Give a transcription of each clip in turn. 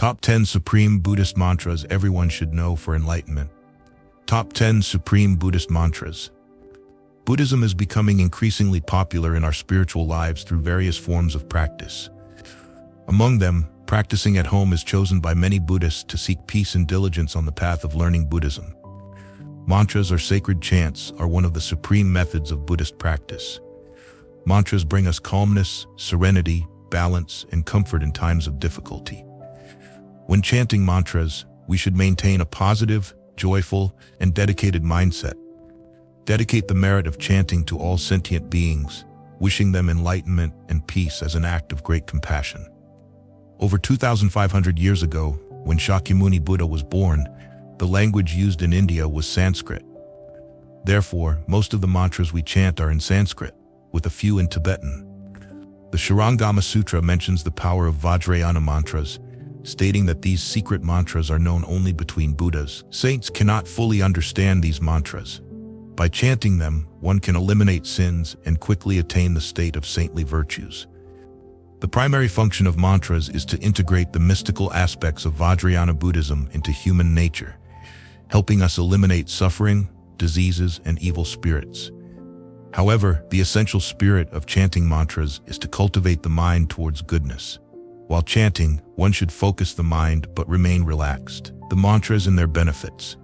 Top 10 Supreme Buddhist Mantras Everyone Should Know for Enlightenment. Top 10 Supreme Buddhist Mantras. Buddhism is becoming increasingly popular in our spiritual lives through various forms of practice. Among them, practicing at home is chosen by many Buddhists to seek peace and diligence on the path of learning Buddhism. Mantras or sacred chants are one of the supreme methods of Buddhist practice. Mantras bring us calmness, serenity, balance, and comfort in times of difficulty. When chanting mantras, we should maintain a positive, joyful, and dedicated mindset. Dedicate the merit of chanting to all sentient beings, wishing them enlightenment and peace as an act of great compassion. Over 2,500 years ago, when Shakyamuni Buddha was born, the language used in India was Sanskrit. Therefore, most of the mantras we chant are in Sanskrit, with a few in Tibetan. The Shurangama Sutra mentions the power of Vajrayana mantras, stating that these secret mantras are known only between Buddhas. Saints cannot fully understand these mantras. By chanting them, one can eliminate sins and quickly attain the state of saintly virtues. The primary function of mantras is to integrate the mystical aspects of Vajrayana Buddhism into human nature, helping us eliminate suffering, diseases, and evil spirits. However, the essential spirit of chanting mantras is to cultivate the mind towards goodness. While chanting, one should focus the mind but remain relaxed. The mantras and their benefits.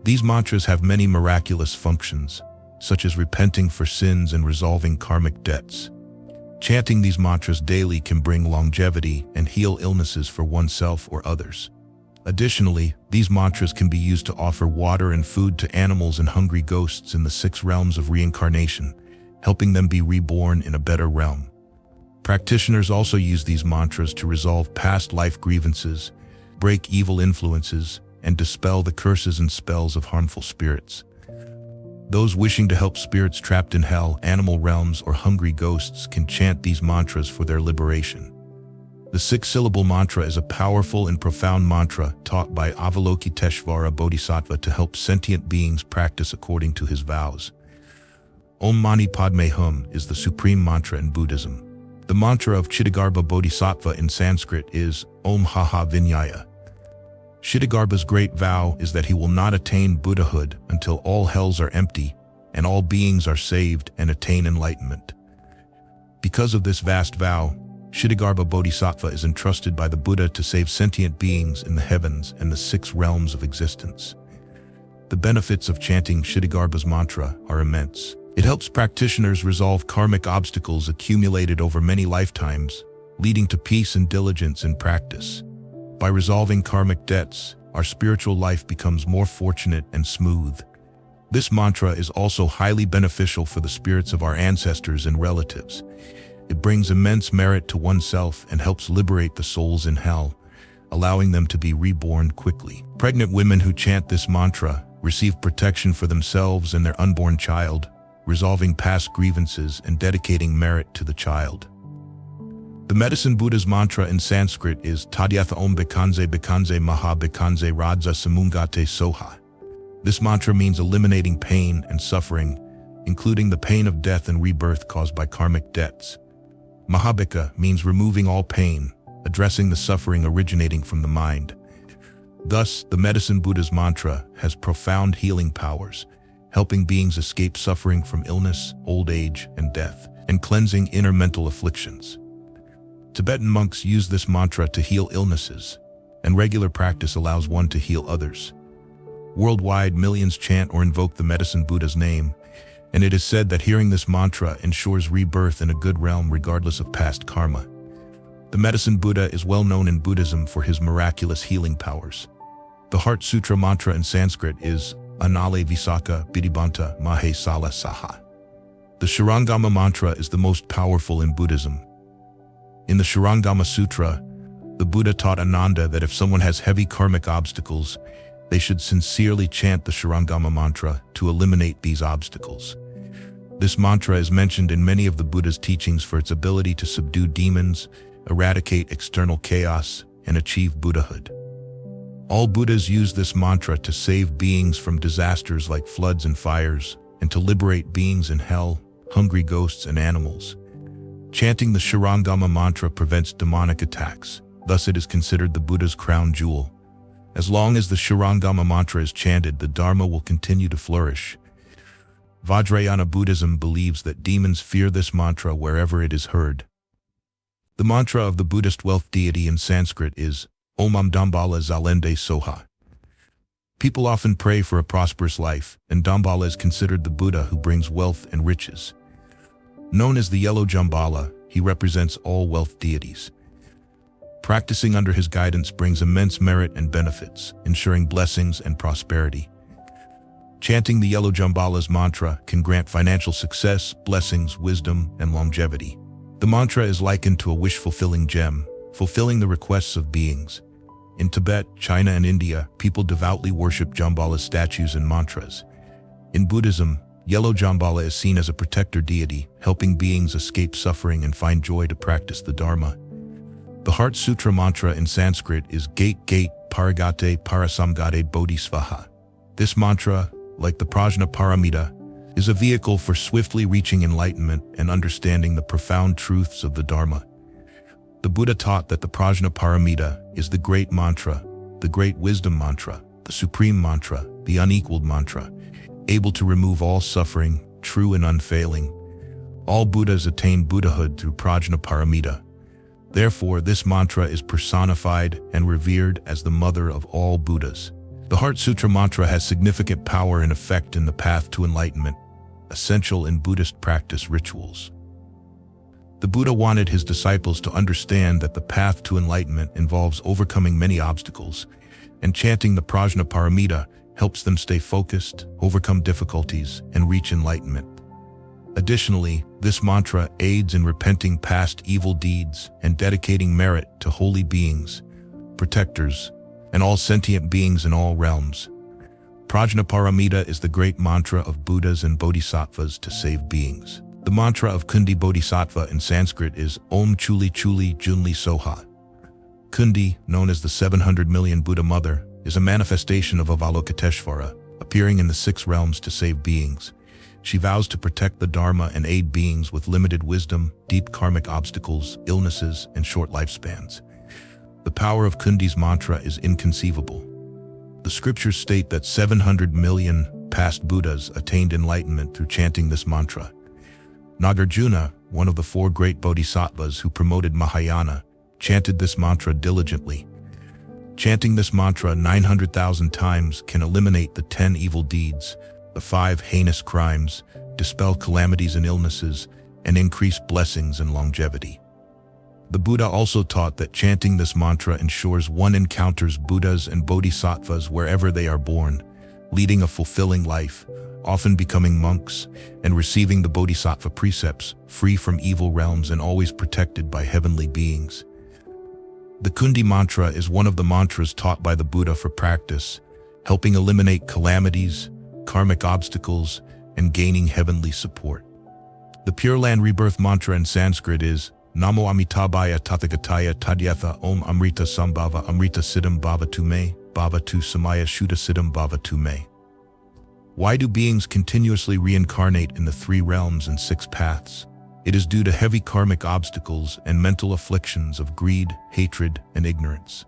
These mantras have many miraculous functions, such as repenting for sins and resolving karmic debts. Chanting these mantras daily can bring longevity and heal illnesses for oneself or others. Additionally, these mantras can be used to offer water and food to animals and hungry ghosts in the 6 realms of reincarnation, helping them be reborn in a better realm. Practitioners also use these mantras to resolve past life grievances, break evil influences, and dispel the curses and spells of harmful spirits. Those wishing to help spirits trapped in hell, animal realms, or hungry ghosts can chant these mantras for their liberation. The 6-syllable mantra is a powerful and profound mantra taught by Avalokiteshvara Bodhisattva to help sentient beings practice according to his vows. Om Mani Padme Hum is the supreme mantra in Buddhism. The mantra of Chittagarbha Bodhisattva in Sanskrit is Om Haha Vinyaya. Chittagarbha's great vow is that he will not attain Buddhahood until all hells are empty and all beings are saved and attain enlightenment. Because of this vast vow, Chittagarbha Bodhisattva is entrusted by the Buddha to save sentient beings in the heavens and the 6 realms of existence. The benefits of chanting Chittagarbha's mantra are immense. It helps practitioners resolve karmic obstacles accumulated over many lifetimes, leading to peace and diligence in practice. By resolving karmic debts, our spiritual life becomes more fortunate and smooth. This mantra is also highly beneficial for the spirits of our ancestors and relatives. It brings immense merit to oneself and helps liberate the souls in hell, allowing them to be reborn quickly. Pregnant women who chant this mantra receive protection for themselves and their unborn child, resolving past grievances and dedicating merit to the child. The Medicine Buddha's mantra in Sanskrit is Tadyatha Om Bhikanze Bhikanze Maha Bhikanze Radza Samungate Soha. This mantra means eliminating pain and suffering, including the pain of death and rebirth caused by karmic debts. Mahabhika means removing all pain, addressing the suffering originating from the mind. Thus, the Medicine Buddha's mantra has profound healing powers, helping beings escape suffering from illness, old age, and death, and cleansing inner mental afflictions. Tibetan monks use this mantra to heal illnesses, and regular practice allows one to heal others. Worldwide, millions chant or invoke the Medicine Buddha's name, and it is said that hearing this mantra ensures rebirth in a good realm regardless of past karma. The Medicine Buddha is well known in Buddhism for his miraculous healing powers. The Heart Sutra mantra in Sanskrit is Anale Visakha Bidibanta Mahe Sala Saha. The Shurangama mantra is the most powerful in Buddhism. In the Shurangama Sutra, the Buddha taught Ananda that if someone has heavy karmic obstacles, they should sincerely chant the Shurangama mantra to eliminate these obstacles. This mantra is mentioned in many of the Buddha's teachings for its ability to subdue demons, eradicate external chaos, and achieve Buddhahood. All Buddhas use this mantra to save beings from disasters like floods and fires, and to liberate beings in hell, hungry ghosts, and animals. Chanting the Shurangama mantra prevents demonic attacks, thus it is considered the Buddha's crown jewel. As long as the Shurangama mantra is chanted, the Dharma will continue to flourish. Vajrayana Buddhism believes that demons fear this mantra wherever it is heard. The mantra of the Buddhist wealth deity in Sanskrit is Om Dambala Zalende Soha. People often pray for a prosperous life, and Dambala is considered the Buddha who brings wealth and riches. Known as the Yellow Jambala, he represents all wealth deities. Practicing under his guidance brings immense merit and benefits, ensuring blessings and prosperity. Chanting the Yellow Jambala's mantra can grant financial success, blessings, wisdom, and longevity. The mantra is likened to a wish-fulfilling gem, fulfilling the requests of beings. In Tibet, China, and India, people devoutly worship Jambala statues and mantras. In Buddhism, Yellow Jambala is seen as a protector deity, helping beings escape suffering and find joy to practice the Dharma. The Heart Sutra mantra in Sanskrit is Gate Gate Paragate Parasamgate Bodhisvaha. This mantra, like the Prajna Paramita, is a vehicle for swiftly reaching enlightenment and understanding the profound truths of the Dharma. The Buddha taught that the Prajna Paramita is the great mantra, the great wisdom mantra, the supreme mantra, the unequaled mantra, able to remove all suffering, true and unfailing. All Buddhas attain Buddhahood through Prajna Paramita. Therefore, this mantra is personified and revered as the mother of all Buddhas. The Heart Sutra mantra has significant power and effect in the path to enlightenment, essential in Buddhist practice rituals. The Buddha wanted his disciples to understand that the path to enlightenment involves overcoming many obstacles, and chanting the Prajna Paramita helps them stay focused, overcome difficulties, and reach enlightenment. Additionally, this mantra aids in repenting past evil deeds and dedicating merit to holy beings, protectors, and all sentient beings in all realms. Prajna Paramita is the great mantra of Buddhas and Bodhisattvas to save beings. The mantra of Kundi Bodhisattva in Sanskrit is Om Chuli Chuli Junli Soha. Kundi, known as the 700 million Buddha Mother, is a manifestation of Avalokiteshvara, appearing in the 6 realms to save beings. She vows to protect the Dharma and aid beings with limited wisdom, deep karmic obstacles, illnesses, and short lifespans. The power of Kundi's mantra is inconceivable. The scriptures state that 700 million past Buddhas attained enlightenment through chanting this mantra. Nagarjuna, one of the 4 great bodhisattvas who promoted Mahayana, chanted this mantra diligently. Chanting this mantra 900,000 times can eliminate the 10 evil deeds, the 5 heinous crimes, dispel calamities and illnesses, and increase blessings and longevity. The Buddha also taught that chanting this mantra ensures one encounters Buddhas and Bodhisattvas wherever they are born, leading a fulfilling life, often becoming monks, and receiving the Bodhisattva precepts, free from evil realms and always protected by heavenly beings. The Kundi mantra is one of the mantras taught by the Buddha for practice, helping eliminate calamities, karmic obstacles, and gaining heavenly support. The Pure Land Rebirth mantra in Sanskrit is Namo Amitabhaya Tathagataya Tadyatha Om Amrita Sambhava Amrita Siddham Bhavatu Me, Bhavatu Samaya Shuddha Siddham Bhavatu Me. Why do beings continuously reincarnate in the 3 realms and 6 paths? It is due to heavy karmic obstacles and mental afflictions of greed, hatred, and ignorance.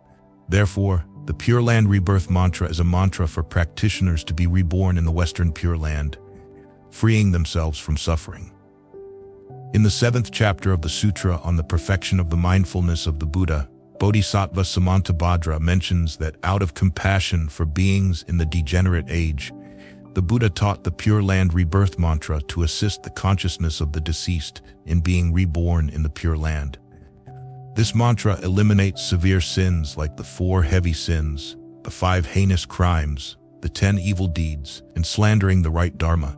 Therefore, the Pure Land Rebirth mantra is a mantra for practitioners to be reborn in the Western Pure Land, freeing themselves from suffering. In the 7th chapter of the Sutra on the Perfection of the Mindfulness of the Buddha, Bodhisattva Samantabhadra mentions that out of compassion for beings in the degenerate age, the Buddha taught the Pure Land Rebirth mantra to assist the consciousness of the deceased in being reborn in the Pure Land. This mantra eliminates severe sins like the 4 heavy sins, the 5 heinous crimes, the 10 evil deeds, and slandering the right Dharma.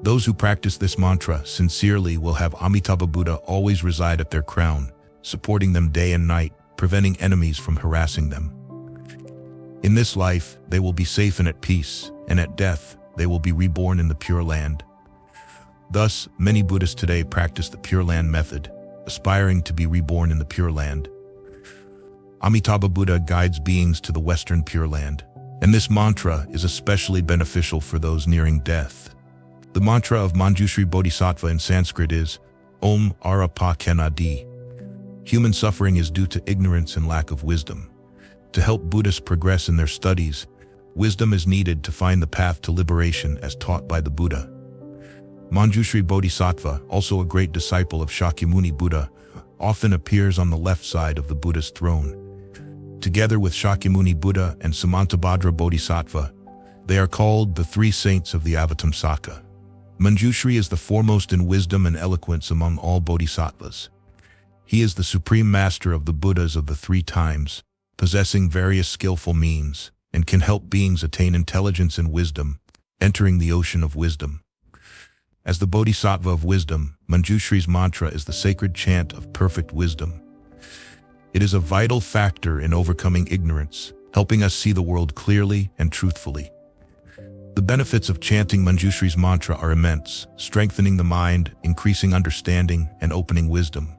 Those who practice this mantra sincerely will have Amitabha Buddha always reside at their crown, supporting them day and night, preventing enemies from harassing them. In this life, they will be safe and at peace, and at death, they will be reborn in the Pure Land. Thus, many Buddhists today practice the Pure Land method, aspiring to be reborn in the Pure Land. Amitabha Buddha guides beings to the Western Pure Land, and this mantra is especially beneficial for those nearing death. The mantra of Manjushri Bodhisattva in Sanskrit is Om Arapa Kenadi. Human suffering is due to ignorance and lack of wisdom. To help Buddhists progress in their studies, wisdom is needed to find the path to liberation as taught by the Buddha. Manjushri Bodhisattva, also a great disciple of Shakyamuni Buddha, often appears on the left side of the Buddha's throne. Together with Shakyamuni Buddha and Samantabhadra Bodhisattva, they are called the three saints of the Avatamsaka. Manjushri is the foremost in wisdom and eloquence among all bodhisattvas. He is the supreme master of the Buddhas of the three times, possessing various skillful means, and can help beings attain intelligence and wisdom, entering the ocean of wisdom. As the Bodhisattva of wisdom, Manjushri's mantra is the sacred chant of perfect wisdom. It is a vital factor in overcoming ignorance, helping us see the world clearly and truthfully. The benefits of chanting Manjushri's mantra are immense, strengthening the mind, increasing understanding, and opening wisdom.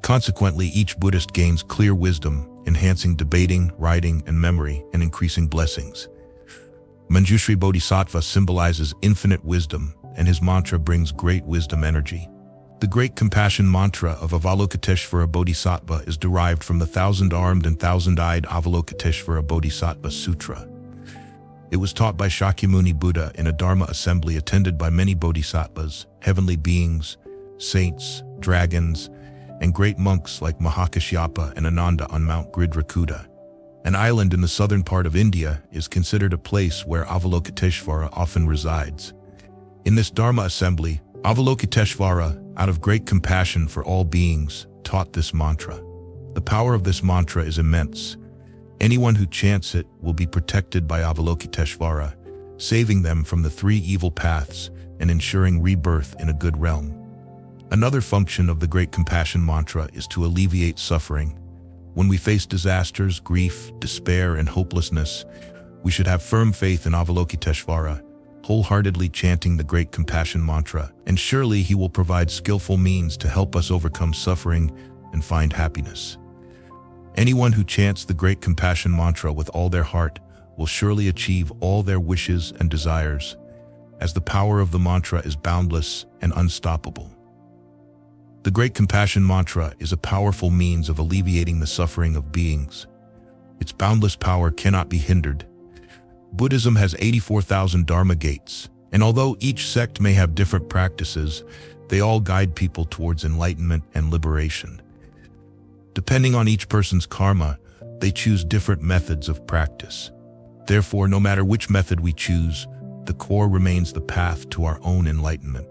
Consequently, each Buddhist gains clear wisdom, enhancing debating, writing, and memory, and increasing blessings. Manjushri Bodhisattva symbolizes infinite wisdom, and his mantra brings great wisdom energy. The great compassion mantra of Avalokiteshvara Bodhisattva is derived from the thousand-armed and thousand-eyed Avalokiteshvara Bodhisattva Sutra. It was taught by Shakyamuni Buddha in a Dharma assembly attended by many bodhisattvas, heavenly beings, saints, dragons, and great monks like Mahakashyapa and Ananda on Mount Gridhrakuta. An island in the southern part of India is considered a place where Avalokiteshvara often resides. In this Dharma assembly, Avalokiteshvara, out of great compassion for all beings, taught this mantra. The power of this mantra is immense. Anyone who chants it will be protected by Avalokiteshvara, saving them from the three evil paths and ensuring rebirth in a good realm. Another function of the great compassion mantra is to alleviate suffering. When we face disasters, grief, despair, and hopelessness, we should have firm faith in Avalokiteshvara, wholeheartedly chanting the great compassion mantra, and surely he will provide skillful means to help us overcome suffering and find happiness. Anyone who chants the great compassion mantra with all their heart will surely achieve all their wishes and desires, as the power of the mantra is boundless and unstoppable. The great compassion mantra is a powerful means of alleviating the suffering of beings. Its boundless power cannot be hindered. Buddhism has 84,000 Dharma gates, and although each sect may have different practices, they all guide people towards enlightenment and liberation. Depending on each person's karma, they choose different methods of practice. Therefore, no matter which method we choose, the core remains the path to our own enlightenment.